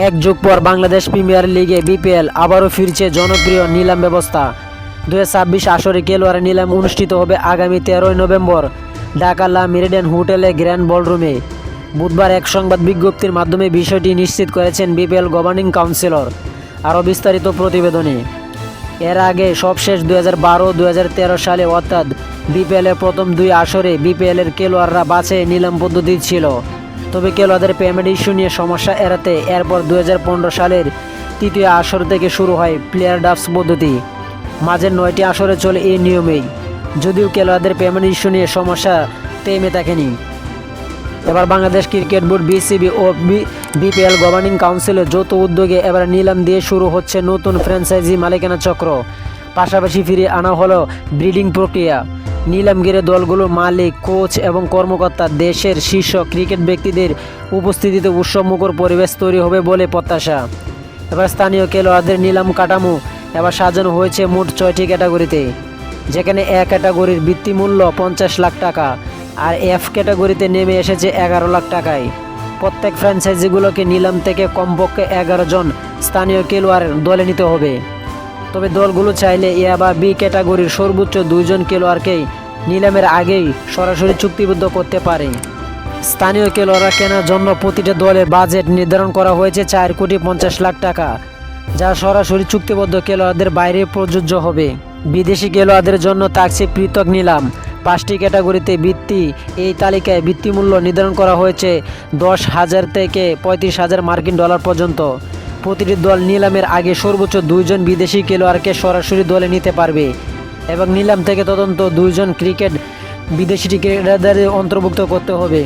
এক যুগ পর বাংলাদেশ প্রিমিয়ার লিগে বিপিএল আবারও ফিরছে জনপ্রিয় নিলাম ব্যবস্থা। 2026 আসরে খেলোয়াড় নিলাম অনুষ্ঠিত হবে আগামী 13 নভেম্বর ঢাকা লা মেরিডিয়ান হোটেলে গ্র্যান্ড বলরুমে। বুধবার এক সংবাদ বিজ্ঞপ্তির মাধ্যমে বিষয়টি নিশ্চিত করেছেন বিপিএল গভর্নিং কাউন্সিলর। আরও বিস্তারিত প্রতিবেদনে। এর আগে সবশেষ 2012-2013 সালে অর্থাৎ বিপিএলের প্রথম দুই আসরে বিপিএলের খেলোয়াড়রা বাছাই নিলাম পদ্ধতি ছিল। তবে খেলোয়াড়দের পেমেন্ট ইস্যু নিয়ে সমস্যা এড়াতে এরপর 2015 সালের তৃতীয় আসর থেকে শুরু হয় প্লেয়ার ড্রাফট পদ্ধতি। মাঝের 9টি আসরে চলে এই নিয়মেই, যদিও খেলোয়াড়দের পেমেন্ট ইস্যু নিয়ে সমস্যা থেমে থাকেনি। এবার বাংলাদেশ ক্রিকেট বোর্ড, বিসিবি ও বিপিএল গভর্নিং কাউন্সিলের যৌথ উদ্যোগে এবার নিলাম দিয়ে শুরু হচ্ছে নতুন ফ্র্যাঞ্চাইজি মালিকানা চক্র। পাশাপাশি ফিরিয়ে আনা হলো ব্রিডিং প্রক্রিয়া। নিলাম ঘিরে দলগুলোর মালিক, কোচ এবং কর্মকর্তা দেশের শীর্ষ ক্রিকেট ব্যক্তিদের উপস্থিতিতে উৎসবমুখর পরিবেশ তৈরি হবে বলে প্রত্যাশা। এবার স্থানীয় খেলোয়াড়দের নিলাম কাঠামো এবার সাজানো হয়েছে মোট 6টি ক্যাটাগরিতে, যেখানে এ ক্যাটাগরির ভিত্তিমূল্য 50 লাখ টাকা আর এফ ক্যাটাগরিতে নেমে এসেছে 11 লাখ টাকায়। প্রত্যেক ফ্র্যাঞ্চাইজিগুলোকে নিলাম থেকে কমপক্ষে 11 জন স্থানীয় খেলোয়াড় দলে নিতে হবে। তবে দলগুলো চাইলে এ বা বি ক্যাটাগরির সর্বোচ্চ 2 জন খেলোয়াড়কেই নিলামের আগেই সরাসরি চুক্তিবদ্ধ করতে পারে। স্থানীয় খেলোয়াড়রা কেনার জন্য প্রতিটা দলের বাজেট নির্ধারণ করা হয়েছে 4,50 লাখ টাকা, যা সরাসরি চুক্তিবদ্ধ খেলোয়াড়দের বাইরে প্রযোজ্য হবে। বিদেশি খেলোয়াড়দের জন্য থাকছে পৃথক নিলাম। 5টি ক্যাটাগরিতে ভিত্তি। এই তালিকায় ভিত্তিমূল্য নির্ধারণ করা হয়েছে 10,000 থেকে 35,000 মার্কিন ডলার পর্যন্ত। প্রতিটি দল নিলামের আগে সর্বোচ্চ 2 জন বিদেশি খেলোয়াড়কে সরাসরি দলে নিতে পারবে এবং নিলাম থেকে তদন্ত 2 জন বিদেশি ক্রিকেটারদের অন্তর্ভুক্ত করতে হবে।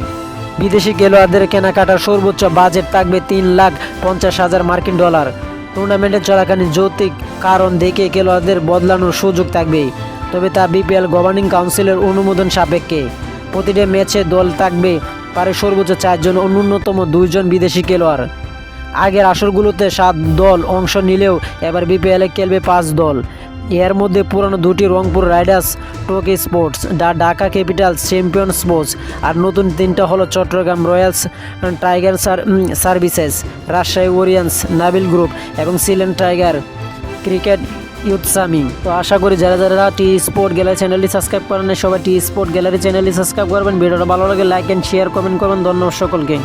বিদেশি খেলোয়াড়দের কেনাকাটার সর্বোচ্চ বাজেট থাকবে 3,50,000 মার্কিন ডলার। টুর্নামেন্টের চলাকালীন যৌক্তিক কারণ দেখে খেলোয়াড়দের বদলানোর সুযোগ থাকবে, তবে তা বিপিএল গভর্নিং কাউন্সিলের অনুমোদন সাপেক্ষে। প্রতিটি ম্যাচে দল থাকবে পারে সর্বোচ্চ 4 জন ও ন্যূনতম 2 জন বিদেশি খেলোয়াড়। আগের আসরগুলোতে 7 দল অংশ নিলেও এবার বিপিএলে খেলবে 5 দল। এর মধ্যে পুরনো 2টি রংপুর রাইডার্স, টোকি Sports, Dhaka Capitals, Champion Sports আর নতুন 3টা হলো Chattogram Royals, Tiger Services, Rajshahi ওরিয়েন্স, নাবিল গ্রুপ এবং সিলেট টাইগার ক্রিকেট ইউথ সামি। তো আশা করি যারা টি স্পোর্ট গ্যালারি চ্যানেলটি সাবস্ক্রাইব করেন সবাই টি স্পোর্ট গ্যালারি চ্যানেলটি সাবস্ক্রাইব করবেন। ভিডিওটা ভালো লাগে লাইক অ্যান্ড শেয়ার কমেন্ট করবেন। ধন্যবাদ সকলকে।